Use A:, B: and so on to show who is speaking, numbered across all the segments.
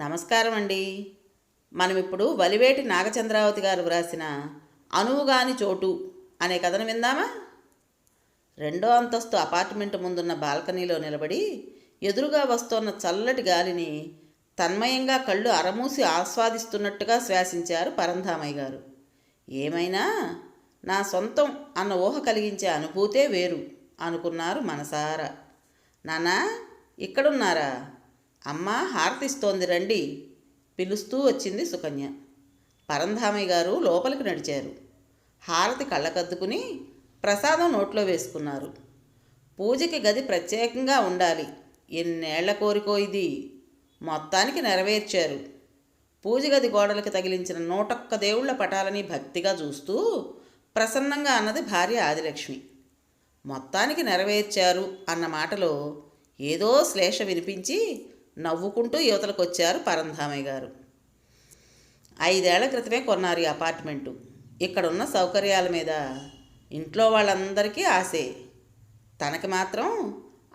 A: నమస్కారం అండి. మనం ఇప్పుడు వలివేటి నాగచంద్రావతి గారు వ్రాసిన అనువుగాని చోటు అనే కథను విందామా? రెండో అంతస్తు అపార్ట్మెంట్ ముందున్న బాల్కనీలో నిలబడి ఎదురుగా వస్తోన్న చల్లటి గాలిని తన్మయంగా కళ్ళు అరమూసి ఆస్వాదిస్తున్నట్టుగా శ్వాసించారు పరంధామయ్య గారు. ఏమైనా నా సొంతం అన్న ఊహ కలిగించే అనుభూతే వేరు అనుకున్నారు మనసారా. నాన్నా, ఇక్కడున్నారా? అమ్మ హారతిస్తోంది, రండి పిలుస్తూ వచ్చింది సుకన్య. పరంధామయ్య గారు లోపలికి నడిచారు. హారతి కళ్ళకద్దుకుని ప్రసాదం నోట్లో వేసుకున్నారు. పూజకి గది ప్రత్యేకంగా ఉండాలి, ఎన్నేళ్ల కోరికో ఇది. మొత్తానికి నెరవేర్చారు. పూజ గది గోడలకు తగిలించిన 101 దేవుళ్ల పటాలని భక్తిగా చూస్తూ ప్రసన్నంగా అన్నది భార్య ఆదిలక్ష్మి. మొత్తానికి నెరవేర్చారు అన్న మాటలో ఏదో శ్లేష వినిపించి నవ్వుకుంటూ యువతలకొచ్చారు పరంధామయ్య గారు. 5 ఏళ్ల క్రితమే కొన్నారు ఈ అపార్ట్మెంటు. ఇక్కడున్న సౌకర్యాల మీద ఇంట్లో వాళ్ళందరికీ ఆశే. తనకి మాత్రం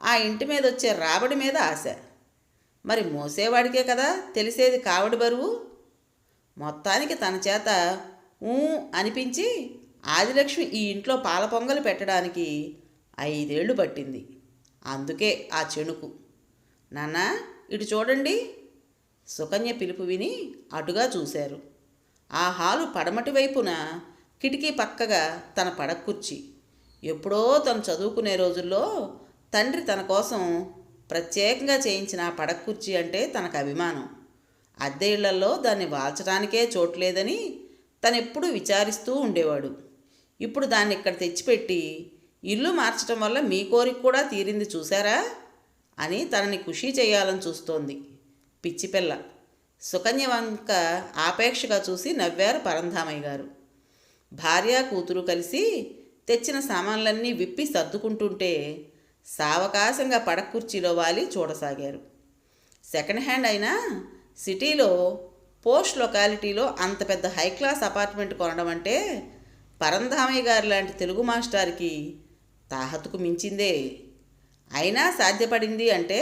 A: ఆ ఇంటి మీద వచ్చే రాబడి మీద ఆశ. మరి మోసేవాడికే కదా తెలిసేది కావడి బరువు. మొత్తానికి తన చేత అనిపించి ఆదిలక్ష్మి ఈ ఇంట్లో పాల పొంగలు పెట్టడానికి 5 ఏళ్ళు పట్టింది. అందుకే ఆ చెణుకు. నాన్న, ఇటు చూడండి. సుకన్య పిలుపు విని అటుగా చూశారు. ఆ హాలు పడమటి వైపున కిటికీ పక్కగా తన పడక్కుర్చీ. ఎప్పుడో తను చదువుకునే రోజుల్లో తండ్రి తన కోసం ప్రత్యేకంగా చేయించిన ఆ పడక్కుర్చీ అంటే తనకు అభిమానం. అద్దె ఇళ్లలో దాన్ని వాల్చడానికే చోట్లేదని తనెప్పుడూ విచారిస్తూ ఉండేవాడు. ఇప్పుడు దాన్ని ఇక్కడ తెచ్చిపెట్టి ఇల్లు మార్చడం వల్ల మీ కోరిక కూడా తీరింది చూశారా అని తనని ఖుషీ చేయాలని చూస్తోంది పిచ్చిపిల్ల. సుకన్య వంక ఆపేక్షగా చూసి నవ్వారు పరంధామయ్య గారు. భార్య కూతురు కలిసి తెచ్చిన సామాన్లన్నీ విప్పి సర్దుకుంటుంటే సావకాశంగా పడకుర్చీలో వాలి చూడసాగారు. సెకండ్ హ్యాండ్ అయినా సిటీలో పోస్ట్ లొకాలిటీలో అంత పెద్ద హైక్లాస్ అపార్ట్మెంట్ కొనడం అంటే పరంధామయ్య గారు లాంటి తెలుగు మాస్టార్కి తాహతుకు మించిందే. అయినా సాధ్యపడింది అంటే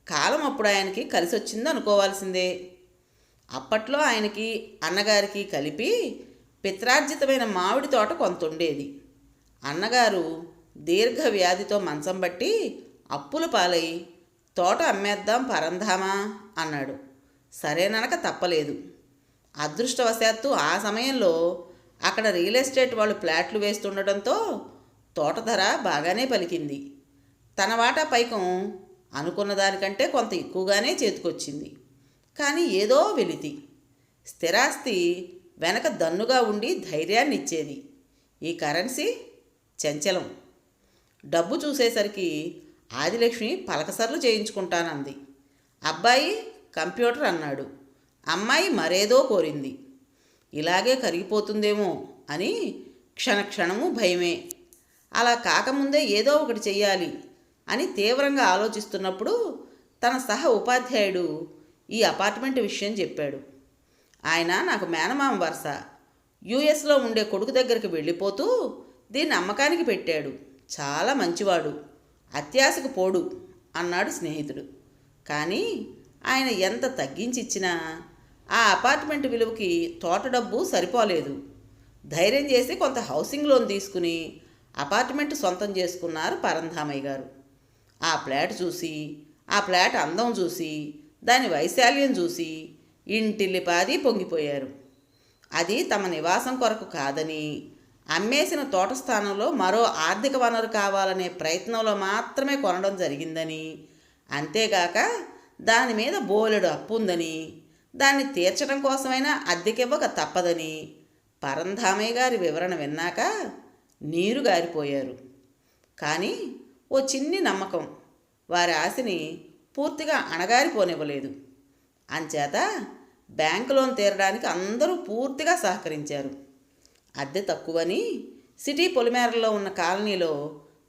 A: కాలం అప్పుడు ఆయనకి కలిసి వచ్చింది అనుకోవాల్సిందే. అప్పట్లో ఆయనకి అన్నగారికి కలిపి పిత్రార్జితమైన మామిడి తోట కొంత ఉండేది. అన్నగారు దీర్ఘ వ్యాధితో మంచం బట్టి అప్పుల పాలై తోట అమ్మేద్దాం పరంధామా అన్నాడు. సరేననక తప్పలేదు. అదృష్టవశాత్తు ఆ సమయంలో అక్కడ రియల్ ఎస్టేట్ వాళ్ళు ఫ్లాట్లు వేస్తుండటంతో తోట ధర బాగానే పలికింది. తన వాటా పైకం అనుకున్న దానికంటే కొంత ఎక్కువగానే చేతికొచ్చింది. కానీ ఏదో వెలితి. స్థిరాస్తి వెనక దన్నుగా ఉండి ధైర్యాన్ని ఇచ్చేది. ఈ కరెన్సీ చంచలం. డబ్బు చూసేసరికి ఆదిలక్ష్మి పలకసర్లు చేయించుకుంటానంది. అబ్బాయి కంప్యూటర్ అన్నాడు. అమ్మాయి మరేదో కోరింది. ఇలాగే కరిగిపోతుందేమో అని క్షణక్షణము భయమే. అలా కాకముందే ఏదో ఒకటి చెయ్యాలి అని తీవ్రంగా ఆలోచిస్తున్నప్పుడు తన సహ ఉపాధ్యాయుడు ఈ అపార్ట్మెంట్ విషయం చెప్పాడు. ఆయన నాకు మేనమామ వరుస. యుఎస్లో ఉండే కొడుకు దగ్గరికి వెళ్ళిపోతూ దీన్ని అమ్మకానికి పెట్టాడు. చాలా మంచివాడు, అత్యాశకు పోడు అన్నాడు స్నేహితుడు. కానీ ఆయన ఎంత తగ్గించిచ్చినా ఆ అపార్ట్మెంట్ విలువకి తోట డబ్బు సరిపోలేదు. ధైర్యం చేసి కొంత హౌసింగ్ లోన్ తీసుకుని అపార్ట్మెంట్ సొంతం చేసుకున్నారు పరంధామయ్య గారు. ఆ ఫ్లాట్ చూసి, ఆ ఫ్లాట్ అందం చూసి, దాని వైశాల్యం చూసి ఇంటిల్లిపాది పొంగిపోయారు. అది తమ నివాసం కొరకు కాదని, అమ్మేసిన తోట స్థానంలో మరో ఆర్థిక వనరు కావాలనే ప్రయత్నంలో మాత్రమే కొనడం జరిగిందని, అంతేగాక దాని మీద బోలెడు అప్పు ఉందని, దాన్ని తీర్చడం కోసమైనా అద్దెకివ్వక తప్పదని పరంధామయ్య గారి వివరణ విన్నాక నీరు గారిపోయారు. కానీ ఓ చిన్ని నమ్మకం వారి ఆశని పూర్తిగా అణగారిపోనివ్వలేదు. అంచేత బ్యాంకు లోన్ తీరడానికి అందరూ పూర్తిగా సహకరించారు. అద్దె తక్కువని సిటీ పొలిమేరలో ఉన్న కాలనీలో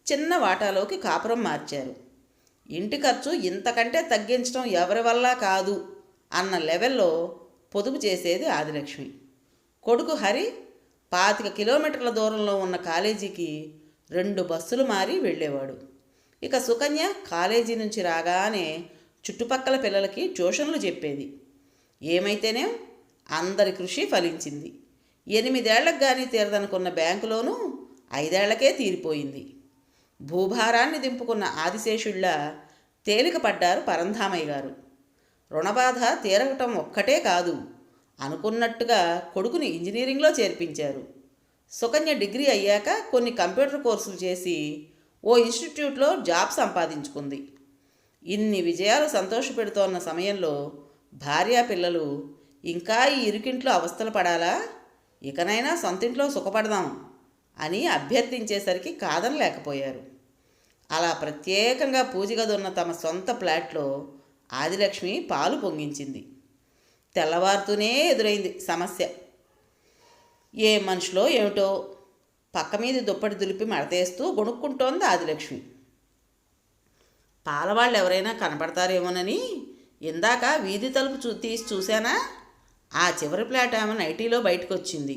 A: చిన్న వాటాలోకి కాపురం మార్చారు. ఇంటి ఖర్చు ఇంతకంటే తగ్గించడం ఎవరి వల్ల కాదు అన్న లెవెల్లో పొదుపు చేసేది ఆదిలక్ష్మి. కొడుకు హరి 25 కిలోమీటర్ల దూరంలో ఉన్న కాలేజీకి 2 బస్సులు మారి వెళ్ళేవాడు. ఇక సుకన్య కాలేజీ నుంచి రాగానే చుట్టుపక్కల పిల్లలకి ట్యూషన్లు చెప్పేది. ఏమైతేనేం అందరి కృషి ఫలించింది. 8 ఏళ్లకు కానీ తీరదనుకున్న బ్యాంకు లోను 5 ఏళ్లకే తీరిపోయింది. భూభారాన్ని దింపుకున్న ఆదిశేషుళ్ళ తేలిక పడ్డారు పరంధామయ్య గారు. రుణబాధ తీరగటం ఒక్కటే కాదు, అనుకున్నట్టుగా కొడుకుని ఇంజనీరింగ్లో చేర్పించారు. సుకన్య డిగ్రీ అయ్యాక కొన్ని కంప్యూటర్ కోర్సులు చేసి ఓ ఇన్స్టిట్యూట్లో జాబ్ సంపాదించుకుంది. ఇన్ని విజయాలు సంతోషపెడుతోన్న సమయంలో భార్యా పిల్లలు ఇంకా ఈ ఇరుకింట్లో అవస్థలు పడాలా, ఇకనైనా సొంతింట్లో సుఖపడదాం అని అభ్యర్థించేసరికి కాదనలేకపోయారు. అలా ప్రత్యేకంగా పూజగది ఉన్న తమ సొంత ఫ్లాట్లో ఆదిలక్ష్మి పాలు పొంగించింది. తెల్లవారుతూనే ఎదురైంది సమస్య. ఏ మనుషులో ఏమిటో పక్క మీద దుప్పటి దులిపి మడతేస్తూ గొణుక్కుంటోంది ఆదిలక్ష్మి. పాలవాళ్ళు ఎవరైనా కనపడతారేమోనని ఇందాక వీధి తలుపు తీసి చూశానా, ఆ చివరి ఫ్లాట్ ఆమె నైటీలో బయటకు వచ్చింది.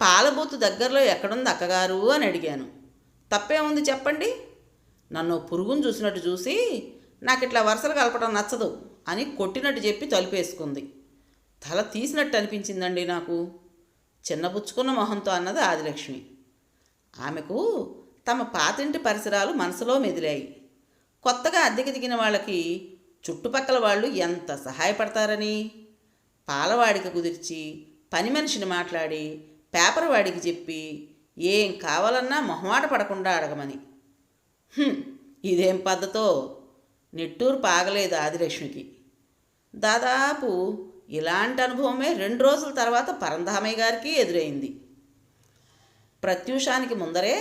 A: పాలబూతు దగ్గరలో ఎక్కడుంది అక్కగారు అని అడిగాను. తప్పేముంది చెప్పండి. నన్ను పురుగును చూసినట్టు చూసి నాకు ఇట్లా వరుసలు కలపడం నచ్చదు అని కొట్టినట్టు చెప్పి తలుపేసుకుంది. తల తీసినట్టు అనిపించిందండి నాకు, చిన్నపుచ్చుకున్న మొహంతో అన్నది ఆదిలక్ష్మి. ఆమెకు తమ పాతింటి పరిసరాలు మనసులో మెదిలాయి. కొత్తగా అద్దెకి దిగిన వాళ్ళకి చుట్టుపక్కల వాళ్ళు ఎంత సహాయపడతారని. పాలవాడికి కుదిర్చి, పని మనిషిని మాట్లాడి, పేపర్ వాడికి చెప్పి ఏం కావాలన్నా మొహమాట పడకుండా అడగమని. ఇదేం పద్ధతో నిట్టూరు పాగలేదు ఆదిలక్ష్మికి. దాదాపు ఇలాంటి అనుభవమే 2 రోజుల తర్వాత పరంధామయ్య గారికి ఎదురైంది. ప్రత్యూషానికి ముందరే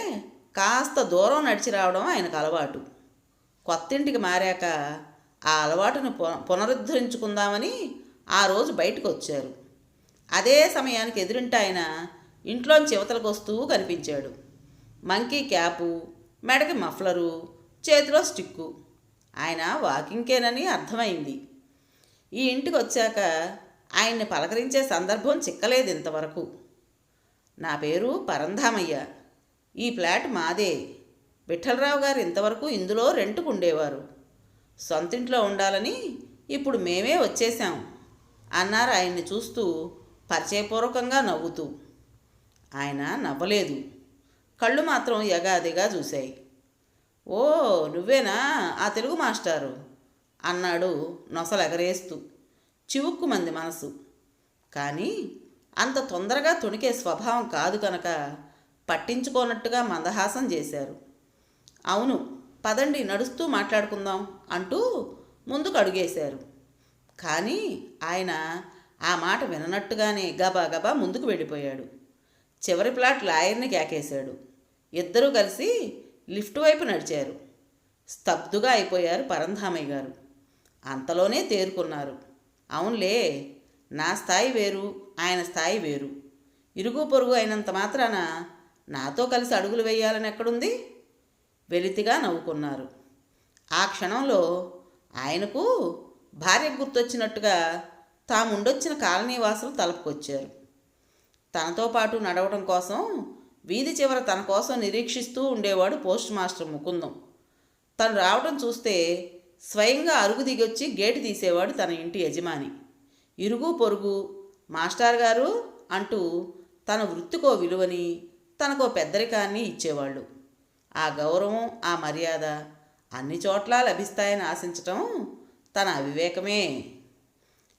A: కాస్త దూరం నడిచి రావడం ఆయనకు అలవాటు. కొత్తింటికి మారాక ఆ అలవాటును పునరుద్ధరించుకుందామని ఆ రోజు బయటకు వచ్చారు. అదే సమయానికి ఎదురింటి ఆయన ఇంట్లోంచి యువతలకు వస్తూ కనిపించాడు. మంకీ క్యాపు, మెడకి మఫ్లరు, చేతిలో స్టిక్కు. ఆయన వాకింగ్కేనని అర్థమైంది. ఈ ఇంటికి వచ్చాక ఆయన్ని పలకరించే సందర్భం చిక్కలేదు ఇంతవరకు. నా పేరు పరంధామయ్య, ఈ ఫ్లాట్ మాదే. విఠలరావు గారు ఇంతవరకు ఇందులో రెంట్కు ఉండేవారు. సొంతింట్లో ఉండాలని ఇప్పుడు మేమే వచ్చేసాం అన్నారు ఆయన్ని చూస్తూ పరిచయపూర్వకంగా నవ్వుతూ. ఆయన నవ్వలేదు, కళ్ళు మాత్రం యగాదిగా చూశాయి. ఓ నువ్వేనా ఆ తెలుగు మాస్టారు అన్నాడు నొసలెగరేస్తూ. చివుక్కుమంది మనసు. కానీ అంత తొందరగా తొణికే స్వభావం కాదు కనుక పట్టించుకోనట్టుగా మందహాసం చేశారు. అవును, పదండి నడుస్తూ మాట్లాడుకుందాం అంటూ ముందుకు అడుగేశారు. కానీ ఆయన ఆ మాట విననట్టుగానే గబా ముందుకు వెళ్ళిపోయాడు. చివరి ప్లాట్ లాయర్ని కేకేశాడు. ఇద్దరూ కలిసి లిఫ్ట్ వైపు నడిచారు. స్తబ్దుగా అయిపోయారు పరంధామయ్య గారు. అంతలోనే తేరుకున్నారు. అవునులే, నా స్థాయి వేరు, ఆయన స్థాయి వేరు. ఇరుగు పొరుగు అయినంత మాత్రాన నాతో కలిసి అడుగులు వేయాలని ఎక్కడుంది? వెలితిగా నవ్వుకున్నారు. ఆ క్షణంలో ఆయనకు భార్య గుర్తొచ్చినట్టుగా తాముండొచ్చిన కాలనీ వాసులు తలుపుకొచ్చారు. తనతో పాటు నడవడం కోసం వీధి చివర తన కోసం నిరీక్షిస్తూ ఉండేవాడు పోస్ట్ మాస్టర్ ముకుందం. తను రావడం చూస్తే స్వయంగా అరుగు దిగొచ్చి గేటు తీసేవాడు తన ఇంటి యజమాని. ఇరుగు పొరుగు మాస్టర్ గారు అంటూ తన వృత్తికో విలువని, తనకో పెద్దరికాన్ని ఇచ్చేవాళ్ళు. ఆ గౌరవం, ఆ మర్యాద అన్ని చోట్ల లభిస్తాయని ఆశించటం తన అవివేకమే.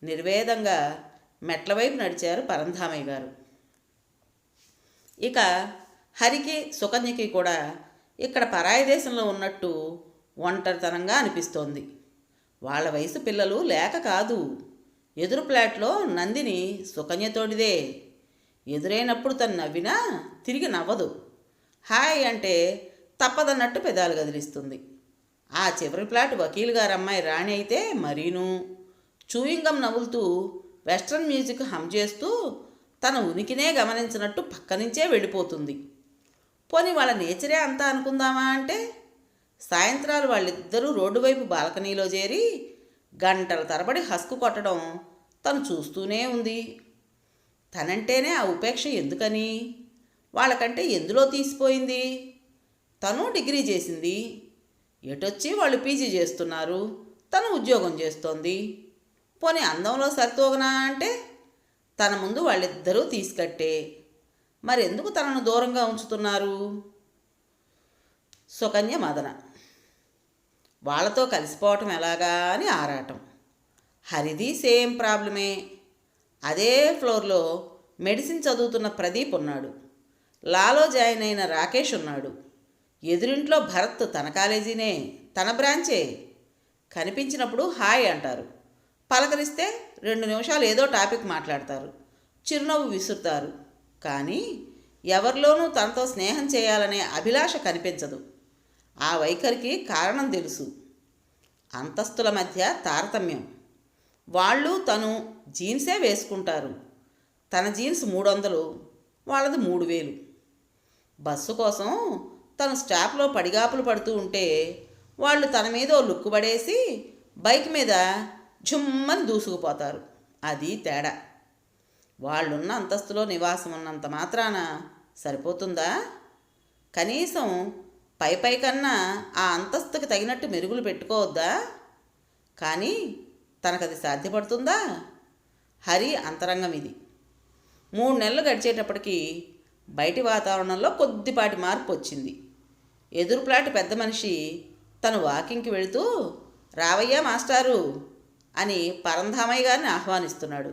A: నిర్వేదంగా మెట్ల వైపు నడిచారు పరంధామయ్య గారు. ఇక హరికి, సుకన్యకి కూడా ఇక్కడ పరాయి దేశంలో ఉన్నట్టు ఒంటరితనంగా అనిపిస్తోంది. వాళ్ళ వయసు పిల్లలు లేక కాదు. ఎదురు ఫ్లాట్లో నందిని సుకన్యతోడిదే. ఎదురైనప్పుడు తను నవ్వినా తిరిగి నవ్వదు. హాయ్ అంటే తప్పదన్నట్టు పెదాలు కదిలిస్తుంది. ఆ చివరి ఫ్లాట్ వకీల్ గారు అమ్మాయి రాణి అయితే మరీను చూయింగం నవ్వులుతూ వెస్ట్రన్ మ్యూజిక్ హమ్ చేస్తూ తన ఉనికినే గమనించినట్టు పక్క నుంచే వెళ్ళిపోతుంది. పోనీ వాళ్ళ నేచరే అంతా అనుకుందామా అంటే సాయంత్రాలు వాళ్ళిద్దరూ రోడ్డు వైపు బాల్కనీలో చేరి గంటల తరబడి హస్కు కొట్టడం తను చూస్తూనే ఉంది. తనంటేనే ఆ ఉపేక్ష ఎందుకని? వాళ్ళకంటే ఎందులో తీసిపోయింది? తను డిగ్రీ చేసింది, ఎటొచ్చి వాళ్ళు పీజీ చేస్తున్నారు, తను ఉద్యోగం చేస్తోంది. పోనీ అందంలో సరితూగనా అంటే తన ముందు వాళ్ళిద్దరూ తీసుకట్టే. మరెందుకు తనను దూరంగా ఉంచుతున్నారు? సుకన్య మదన. వాళ్ళతో కలిసిపోవటం ఎలాగా అని ఆరాటం. హరిది సేమ్ ప్రాబ్లమే. అదే ఫ్లోర్లో మెడిసిన్ చదువుతున్న ప్రదీప్ ఉన్నాడు. లాలో జాయిన్ అయిన రాకేష్ ఉన్నాడు. ఎదురింట్లో భరత్ తన కాలేజీనే, తన బ్రాంచే. కనిపించినప్పుడు హాయ్ అంటారు, పలకరిస్తే 2 నిమిషాలు ఏదో టాపిక్ మాట్లాడతారు, చిరునవ్వు విసురుతారు. కానీ ఎవరిలోనూ తనతో స్నేహం చేయాలనే అభిలాష కనిపించదు. ఆ వైఖరికి కారణం తెలుసు. అంతస్తుల మధ్య తారతమ్యం. వాళ్ళు తను జీన్సే వేసుకుంటారు. తన జీన్స్ 300, వాళ్ళది 3000. బస్సు కోసం తను స్టాప్లో పడిగాపులు పడుతూ ఉంటే వాళ్ళు తన మీద ఓ లుక్కు పడేసి బైక్ మీద ఝుమ్మని దూసుకుపోతారు. అది తేడా. వాళ్ళున్న అంతస్తులో నివాసం ఉన్నంత మాత్రాన సరిపోతుందా? కనీసం పై కన్నా ఆ అంతస్తుకి తగినట్టు మెరుగులు పెట్టుకోవద్దా? కానీ తనకది సాధ్యపడుతుందా? హరి అంతరంగం ఇది. 3 నెలలు గడిచేటప్పటికి బయటి వాతావరణంలో కొద్దిపాటి మార్పు వచ్చింది. ఎదురు ప్లాట్ పెద్ద మనిషి తను వాకింగ్కి వెళుతూ రావయ్యా మాస్టారు అని పరంధామయ్య గారిని ఆహ్వానిస్తున్నాడు.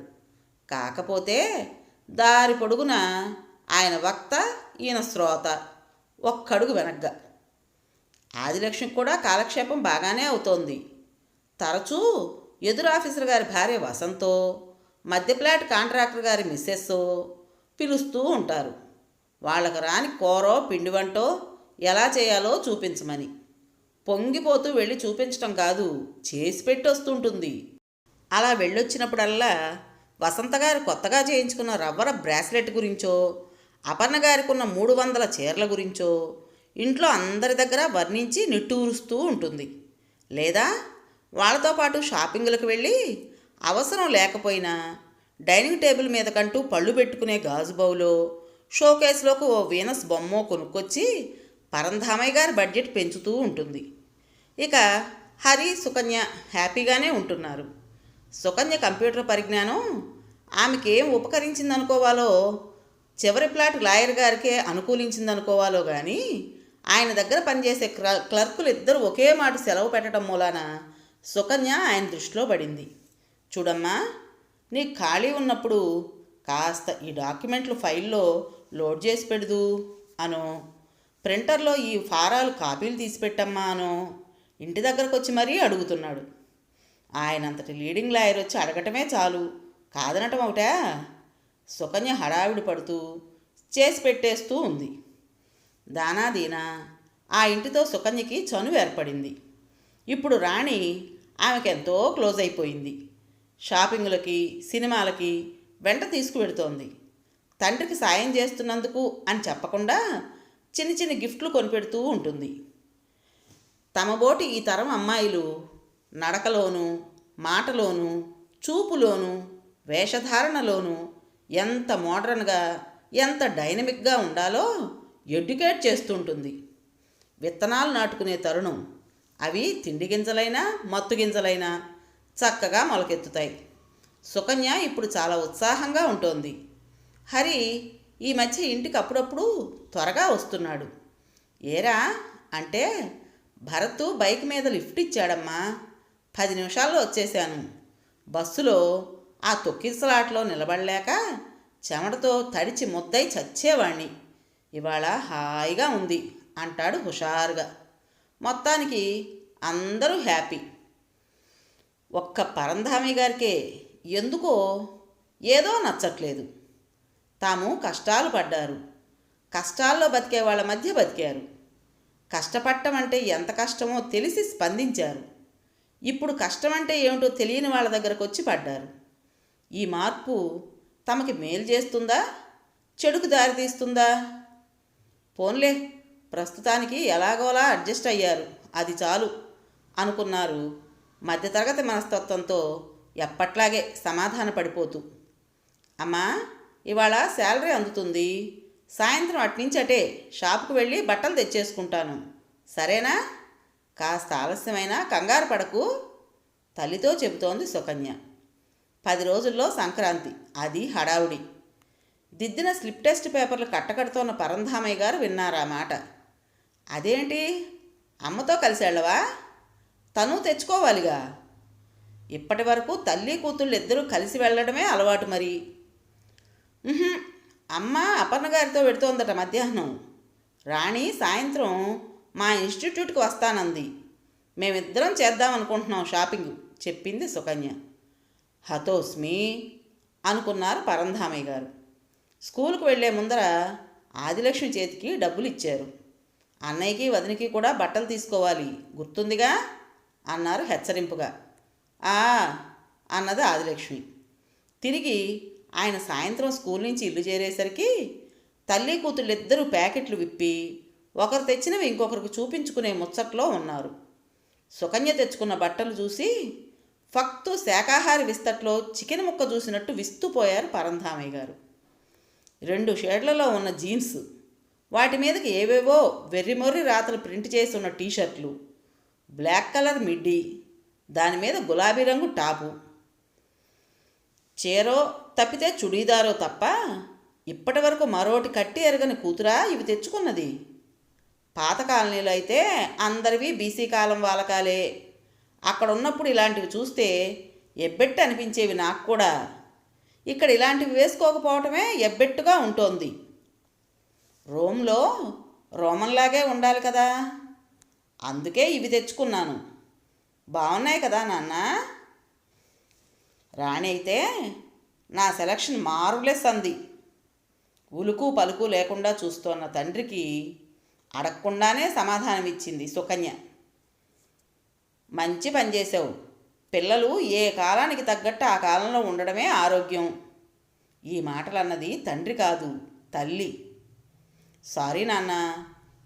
A: కాకపోతే దారి పొడుగున ఆయన వక్త, ఈయన శ్రోత, ఒక్కడుగు వెనగ్గా. ఆదిలక్ష్మికి కూడా కాలక్షేపం బాగానే అవుతోంది. తరచూ ఎదురు ఆఫీసర్ గారి భార్య వసంతో, మధ్య ప్లాట్ కాంట్రాక్టర్ గారి మిస్సెస్సో పిలుస్తూ ఉంటారు. వాళ్ళకు రాని కూరో పిండి వంటో ఎలా చేయాలో చూపించమని. పొంగిపోతూ వెళ్ళి చూపించటం కాదు, చేసి పెట్టి వస్తుంటుంది. అలా వెళ్ళొచ్చినప్పుడల్లా వసంతగారు కొత్తగా చేయించుకున్న రవ్వర బ్రాస్లెట్ గురించో, అపర్ణ గారికి ఉన్న 300 చీరల గురించో ఇంట్లో అందరి దగ్గర వర్ణించి నిట్టూరుస్తూ ఉంటుంది. లేదా వాళ్ళతో పాటు షాపింగ్లకు వెళ్ళి అవసరం లేకపోయినా డైనింగ్ టేబుల్ మీదకంటూ పళ్ళు పెట్టుకునే గాజు బౌలో, షోకేస్లోకి ఓ వీనస్ బొమ్మో కొనుక్కొచ్చి పరంధామయ్య గారి బడ్జెట్ పెంచుతూ ఉంటుంది. ఇక హరి, సుకన్య హ్యాపీగానే ఉంటున్నారు. సుకన్య కంప్యూటర్ పరిజ్ఞానం ఆమెకేం ఉపకరించిందనుకోవాలో, చివరి ప్లాట్ లాయర్ గారికే అనుకూలించిందనుకోవాలో కానీ ఆయన దగ్గర పనిచేసే క్లర్కులు ఇద్దరు ఒకే మాట సెలవు పెట్టడం మూలాన సుకన్య ఆయన దృష్టిలో పడింది. చూడమ్మా, నీకు ఖాళీ ఉన్నప్పుడు కాస్త ఈ డాక్యుమెంట్లు ఫైల్లో లోడ్ చేసి పెడదు అనో, ప్రింటర్లో ఈ ఫారాలు కాపీలు తీసిపెట్టమ్మా అనో ఇంటి దగ్గరకు వచ్చి మరీ అడుగుతున్నాడు. ఆయనంతటి లీడింగ్ లాయర్ వచ్చి అడగటమే చాలు, కాదనటం ఒకటా? సుకన్య హడావిడి పడుతూ చేసి పెట్టేస్తూ ఉంది. దానాదీనా ఆ ఇంటితో సుకన్యకి చనువు ఏర్పడింది. ఇప్పుడు రాణి ఆమెకెంతో క్లోజ్ అయిపోయింది. షాపింగులకి, సినిమాలకి వెంట తీసుకువెడుతోంది. తండ్రికి సాయం చేస్తున్నందుకు అని చెప్పకుండా చిన్న చిన్న గిఫ్ట్లు కొనిపెడుతూ ఉంటుంది. తమబోటి ఈ తరం అమ్మాయిలు నడకలోనూ, మాటలోనూ, చూపులోనూ, వేషధారణలోనూ ఎంత మోడ్రన్గా, ఎంత డైనమిక్గా ఉండాలో ఎడ్యుకేట్ చేస్తుంటుంది. విత్తనాలు నాటుకునే తరుణం. అవి తిండి గింజలైనా, మత్తు గింజలైనా చక్కగా మొలకెత్తుతాయి. సుకన్య ఇప్పుడు చాలా ఉత్సాహంగా ఉంటుంది. హరి ఈ మధ్య ఇంటికి అప్పుడప్పుడు త్వరగా వస్తున్నాడు. ఏరా అంటే, భరత్ బైక్ మీద లిఫ్ట్ ఇచ్చాడమ్మా, 10 నిమిషాల్లో వచ్చేశాను. బస్సులో ఆ తొక్కిసలాట్లో నిలబడలేక చెమటతో తడిచి ముద్దై చచ్చేవాణ్ణి. ఇవాళ హాయిగా ఉంది అంటాడు హుషారుగా. మొత్తానికి అందరూ హ్యాపీ. ఒక్క పరంధామి గారికే ఎందుకో ఏదో నచ్చట్లేదు. తాము కష్టాలు పడ్డారు, కష్టాల్లో బతికే వాళ్ళ మధ్య బతికారు. కష్టపడటం అంటే ఎంత కష్టమో తెలిసి స్పందించారు. ఇప్పుడు కష్టం అంటే ఏమిటో తెలియని వాళ్ళ దగ్గరకు వచ్చి పడ్డారు. ఈ మార్పు తమకి మేలు చేస్తుందా, చెడుకు దారితీస్తుందా? పోన్లే, ప్రస్తుతానికి ఎలాగోలా అడ్జస్ట్ అయ్యారు, అది చాలు అనుకున్నారు మధ్యతరగతి మనస్తత్వంతో ఎప్పట్లాగే సమాధాన పడిపోతూ. అమ్మా, ఇవాళ శాలరీ అందుతుంది, సాయంత్రం అట్నుంచి అటే షాపుకు వెళ్ళి బట్టలు తెచ్చేసుకుంటాను, సరేనా? కాస్త ఆలస్యమైనా కంగారు పడకు, తల్లితో చెబుతోంది సుకన్య. 10 రోజుల్లో సంక్రాంతి, అది హడావుడి. దిద్దిన స్లిప్ టెస్ట్ పేపర్లు కట్టకడుతోన్న పరంధామయ్య గారు విన్నారా మాట. అదేంటి, అమ్మతో కలిసి వెళ్ళవా? తను తెచ్చుకోవాలిగా. ఇప్పటి వరకు తల్లి కూతుళ్ళు ఇద్దరూ కలిసి వెళ్ళడమే అలవాటు మరి. అమ్మ అపర్ణ గారితో పెడుతోందట మధ్యాహ్నం. రాణి సాయంత్రం మా ఇన్స్టిట్యూట్కి వస్తానంది. మేమిద్దరం చేద్దామనుకుంటున్నాం షాపింగ్, చెప్పింది సుకన్య. హతోస్మి అనుకున్నారు పరంధామయ్య గారు. స్కూల్కు వెళ్లే ముందర ఆదిలక్ష్మి చేతికి డబ్బులు ఇచ్చారు. అన్నయ్యకి వదినికి కూడా బట్టలు తీసుకోవాలి, గుర్తుందిగా అన్నారు హెచ్చరింపుగా. అన్నది ఆదిలక్ష్మి. తిరిగి ఆయన సాయంత్రం స్కూల్ నుంచి ఇల్లు చేరేసరికి తల్లి కూతుళ్ళిద్దరూ ప్యాకెట్లు విప్పి ఒకరు తెచ్చినవి ఇంకొకరికి చూపించుకునే ముచ్చట్లో ఉన్నారు. సుకన్య తెచ్చుకున్న బట్టలు చూసి ఫక్తు శాకాహారి విస్తట్లో చికెన్ ముక్క చూసినట్టు విస్తుపోయారు పరంధామయ్య గారు. 2 షేడ్లలో ఉన్న జీన్స్, వాటి మీదకి ఏవేవో వెర్రిమొర్రి రాతలు ప్రింట్ చేసి ఉన్న టీషర్ట్లు, బ్లాక్ కలర్ మిడ్డీ, దాని మీద గులాబీ రంగు టాపు, చీరో తప్పితే చుడీదారో తప్ప ఇప్పటి వరకు మరోటి కట్టి ఎరగని కూతురా ఇవి తెచ్చుకున్నది. పాత కాలనీలో అయితే అందరివి బీసీ కాలం వాలకాలే. అక్కడ ఉన్నప్పుడు ఇలాంటివి చూస్తే ఎబ్బెట్టు అనిపించేవి నాకు కూడా. ఇక్కడ ఇలాంటివి వేసుకోకపోవటమే ఎబ్బెట్టుగా ఉంటోంది. రోమ్లో రోమన్లాగే ఉండాలి కదా, అందుకే ఇవి తెచ్చుకున్నాను. బాగున్నాయి కదా నాన్న? రాణి అయితే నా సెలక్షన్ మార్వెలెస్ అంది. ఉలుకు పలుకు లేకుండా చూస్తోన్న తండ్రికి అడగకుండానే సమాధానం ఇచ్చింది సుకన్య. మంచి పని చేసావు. పిల్లలు ఏ కాలానికి తగ్గట్టు ఆ కాలంలో ఉండడమే ఆరోగ్యం. ఈ మాటలు అన్నది తండ్రి కాదు, తల్లి. సారీ నాన్న,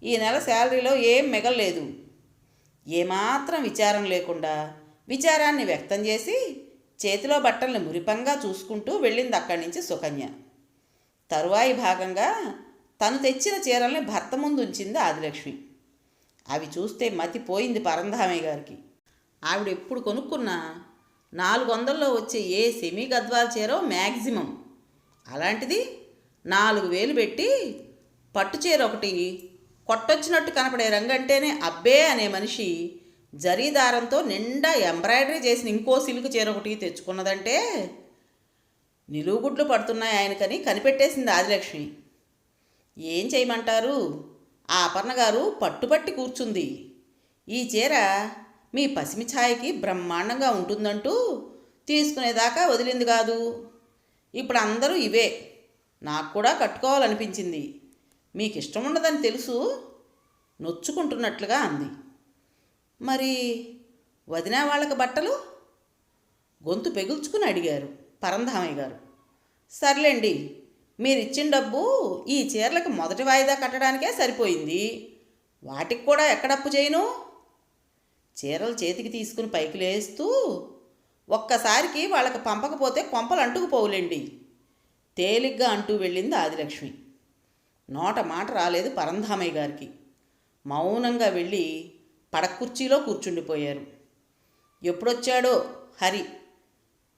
A: ఈ నెల శాలరీలో ఏం మిగలలేదు. ఏమాత్రం విచారం లేకుండా విచారాన్ని వ్యక్తం చేసి చేతిలో బట్టల్ని మురిపంగా చూసుకుంటూ వెళ్ళింది అక్కడి నుంచి సుకన్య. తరువాయి భాగంగా తను తెచ్చిన చీరల్ని భర్త ముందు ఉంచింది ఆదిలక్ష్మి. అవి చూస్తే మతిపోయింది పరంధామయ్య గారికి. ఆవిడ ఎప్పుడు కొనుక్కున్నా 400లో వచ్చే ఏ సెమీ గద్వాల్ చీరో మ్యాక్సిమం. అలాంటిది 4000 పెట్టి పట్టు చీర ఒకటి కొట్టొచ్చినట్టు కనపడే రంగంటేనే అబ్బే అనే మనిషి జరీదారంతో నిండా ఎంబ్రాయిడరీ చేసిన ఇంకో సిల్క్ చీర ఒకటి తెచ్చుకున్నదంటే నిలువుగుడ్లు పడుతున్నాయి ఆయనకని కనిపెట్టేసింది ఆదిలక్ష్మి. ఏం చేయమంటారు, ఆ అపర్ణ గారు పట్టుపట్టి కూర్చుంది. ఈ చీర మీ పసిమి ఛాయకి బ్రహ్మాండంగా ఉంటుందంటూ తీసుకునేదాకా వదిలింది కాదు. ఇప్పుడు అందరూ ఇవే. నాకు కూడా కట్టుకోవాలనిపించింది. మీకు ఇష్టం ఉండదని తెలుసు, నొచ్చుకుంటున్నట్లుగా అంది. మరి వదిన వాళ్ళకి బట్టలు? గొంతు పెగుల్చుకుని అడిగారు పరంధామయ్య గారు. సర్లేండి, మీరిచ్చిన డబ్బు ఈ చీరలకు మొదటి వాయిదా కట్టడానికే సరిపోయింది. వాటికి కూడా ఎక్కడప్పు చేయను. చీరలు చేతికి తీసుకుని పైకి లేస్తూ, ఒక్కసారికి వాళ్ళకి పంపకపోతే కొంపలు అంటుకుపోవులేండి, తేలిగ్గా అంటూ వెళ్ళింది ఆదిలక్ష్మి. నోట మాట రాలేదు పరంధామయ్య గారికి. మౌనంగా వెళ్ళి పడకుర్చీలో కూర్చుండిపోయారు. ఎప్పుడొచ్చాడో హరి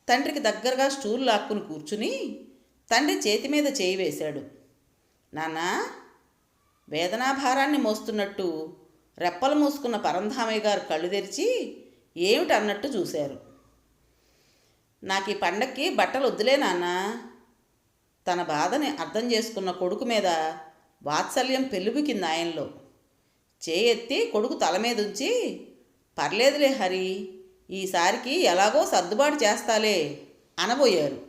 A: తండ్రికి దగ్గరగా స్టూల్ లాక్కుని కూర్చుని తండ్రి చేతి మీద చేయి వేశాడు. నాన్నా, వేదనాభారాన్ని మోస్తున్నట్టు రెప్పలు మూసుకున్న పరంధామయ్య గారు కళ్ళు తెరిచి ఏమిటి అన్నట్టు చూశారు. నాకు ఈ పండక్కి బట్టలు వద్దులే నాన్న. తన బాధని అర్థం చేసుకున్న కొడుకు మీద వాత్సల్యం పెళ్ళుబికింది ఆయనలో. చేయెత్తి కొడుకు తల మీద ఉంచి, పర్లేదులే హరి, ఈసారికి ఎలాగో సర్దుబాటు చేస్తాలే అనబోయారు.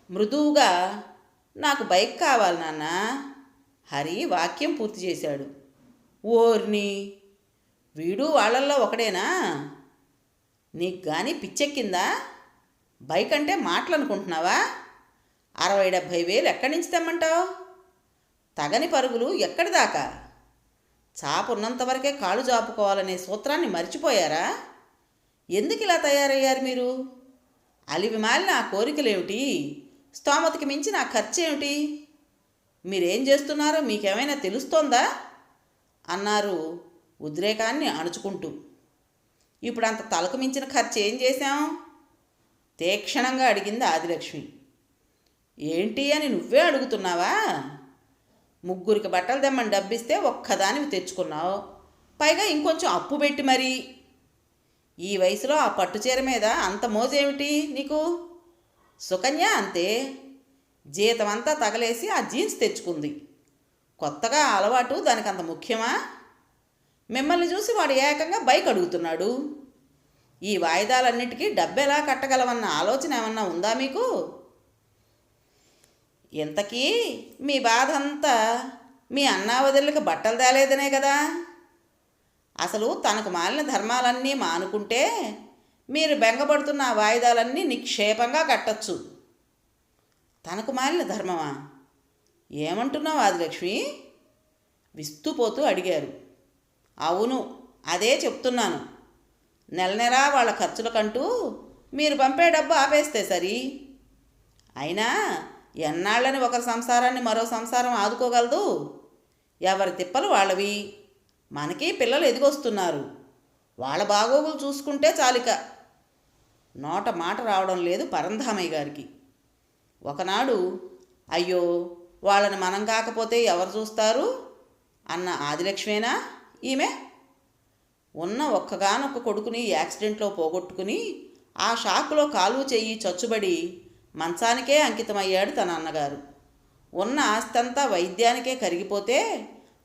A: మృదువుగా, నాకు బైక్ కావాలి నాన్న. హరి వాక్యం పూర్తి చేశాడు. ఓర్ని, వీడు వాళ్ళల్లో ఒకడేనా? నీకు కానీ పిచ్చెక్కిందా? బైక్ అంటే మాటలు అనుకుంటున్నావా? 60-70 వేలు ఎక్కడి నుంచి తెమ్మంటావు? తగని పరుగులు ఎక్కడి దాకా? చాపున్నంతవరకే కాళ్ళు చాపుకోవాలనే సూత్రాన్ని మర్చిపోయారా? ఎందుకు ఇలా తయారయ్యారు మీరు? అలివి మాలిన ఆ కోరికలేమిటి? స్తోమతకి మించి నా ఖర్చు ఏమిటి? మీరేం చేస్తున్నారో మీకేమైనా తెలుస్తోందా అన్నారు ఉద్రేకాన్ని అణుచుకుంటూ. ఇప్పుడు అంత తలకు మించిన ఖర్చు ఏం చేశాం? తీక్షణంగా అడిగింది ఆదిలక్ష్మి. ఏంటి అని నువ్వే అడుగుతున్నావా? ముగ్గురికి బట్టలు తెమ్మని డబ్బిస్తే ఒక్కదానివి తెచ్చుకున్నావు, పైగా ఇంకొంచెం అప్పు పెట్టి మరీ. ఈ వయసులో ఆ పట్టుచీర మీద అంత మోజేమిటి నీకు? సుకన్య అంతే, జీతం అంతా తగలేసి ఆ జీన్స్ తెచ్చుకుంది. కొత్తగా ఆ అలవాటు దానికి అంత ముఖ్యమా? మిమ్మల్ని చూసి వాడు ఏకంగా బైక్ అడుగుతున్నాడు. ఈ వాయిదాలన్నిటికీ డబ్బెలా కట్టగలవన్న ఆలోచన ఏమన్నా ఉందా మీకు? ఇంతకీ మీ బాధ అంతా మీ అన్నావదులకి బట్టలు తేలేదనే కదా? అసలు తనకు మాలిన ధర్మాలన్నీ మానుకుంటే మీరు బెంగపడుతున్న ఆ వాయిదాలన్నీ నిక్షేపంగా కట్టచ్చు. తనకు మాలిన ధర్మమా? ఏమంటున్నావు ఆదిలక్ష్మి? విస్తుపోతూ అడిగారు. అవును, అదే చెప్తున్నాను. నెల నెలా వాళ్ళ ఖర్చులకంటూ మీరు పంపే డబ్బు ఆపేస్తే సరి. అయినా ఎన్నాళ్ళని ఒకరి సంసారాన్ని మరో సంసారం ఆదుకోగలదు? ఎవరి తిప్పలు వాళ్ళవి. మనకి పిల్లలు ఎదిగొస్తున్నారు, వాళ్ళ బాగోగులు చూసుకుంటే చాలిక. నోట మాట రావడం లేదు పరంధామయ్య గారికి. ఒకనాడు అయ్యో వాళ్ళని మనం కాకపోతే ఎవరు చూస్తారు అన్న ఆదిలక్ష్మేనా ఈమె? ఉన్న ఒక్కగానొక్క కొడుకుని యాక్సిడెంట్లో పోగొట్టుకుని ఆ షాక్లో కాలు చెయ్యి చచ్చుబడి మంచానికే అంకితమయ్యాడు తన అన్నగారు. ఉన్న ఆస్తంతా వైద్యానికే కరిగిపోతే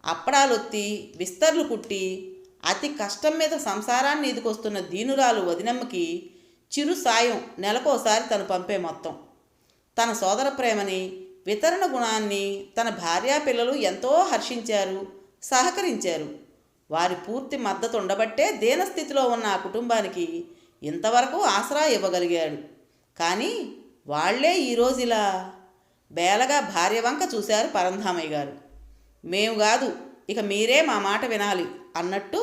A: అప్పడాలొత్తి విస్తర్లు కుట్టి అతి కష్టం మీద సంసారాన్ని ఎదుకొస్తున్న దీనురాలు వదినమ్మకి చిరు సాయం నెలకోసారి తను పంపే మొత్తం. తన సోదర ప్రేమని, వితరణ గుణాన్ని తన భార్యా పిల్లలు ఎంతో హర్షించారు, సహకరించారు. వారి పూర్తి మద్దతు ఉండబట్టే దీనస్థితిలో ఉన్న ఆ కుటుంబానికి ఇంతవరకు ఆసరా ఇవ్వగలిగాడు. కానీ వాళ్లే ఈరోజు ఇలా బేలగా భార్య వంక చూశారు పరంధామయ్య గారు. మేము కాదు, ఇక మీరే మా మాట వినాలి అన్నట్టు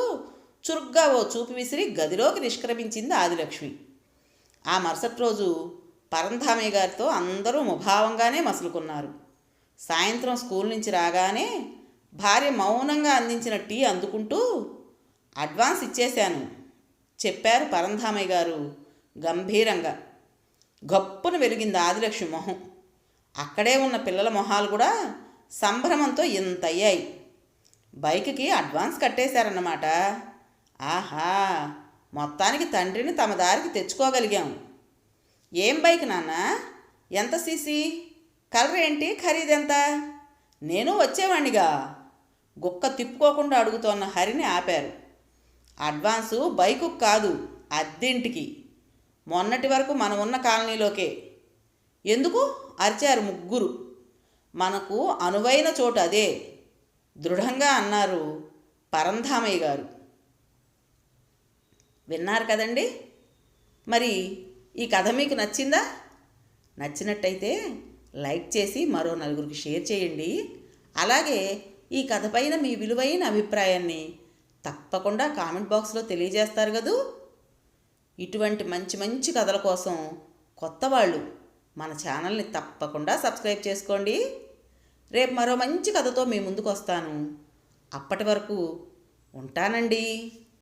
A: చురుగ్గా ఓ చూపు విసిరి గదిలోకి నిష్క్రమించింది ఆదిలక్ష్మి. ఆ మరుసటి రోజు పరంధామయ్య గారితో అందరూ ముభావంగానే మసులుకున్నారు. సాయంత్రం స్కూల్ నుంచి రాగానే భార్య మౌనంగా అందించిన టీ అందుకుంటూ అడ్వాన్స్ ఇచ్చేశాను చెప్పారు పరంధామయ్య గారు గంభీరంగా. గప్పున వెలిగింది ఆదిలక్ష్మి మొహం. అక్కడే ఉన్న పిల్లల మొహాలు కూడా సంభ్రమంతో ఇంతయ్యాయి. బైక్కి అడ్వాన్స్ కట్టేశారన్నమాట. ఆహా, మొత్తానికి తండ్రిని తమ దారికి తెచ్చుకోగలిగాం. ఏం బైక్ నాన్న? ఎంత సీసీ? కలర్ ఏంటి? ఖరీదెంత? నేను వచ్చేవాణ్ణిగా గుక్క తిప్పుకోకుండా అడుగుతోన్న హరిని ఆపారు. అడ్వాన్సు బైకు కాదు, అద్దెంటికి. మొన్నటి వరకు మనం ఉన్న కాలనీలోకే. ఎందుకు అరిచారు ముగ్గురు. మనకు అనువైన చోటు అదే దృఢంగా అన్నారు పరంధామయ్య గారు. విన్నారు కదండి. మరి ఈ కథ మీకు నచ్చిందా? నచ్చినట్టయితే లైక్ చేసి మరో నలుగురికి షేర్ చేయండి. అలాగే ఈ కథ పైన మీ విలువైన అభిప్రాయాన్ని తప్పకుండా కామెంట్ బాక్స్లో తెలియజేస్తారు కదూ. ఇటువంటి మంచి మంచి కథల కోసం కొత్త వాళ్ళు మన ఛానల్ని తప్పకుండా సబ్స్క్రైబ్ చేసుకోండి. రేపు మరో మంచి కథతో మీ ముందుకు వస్తాను. అప్పటి వరకు ఉంటానండి.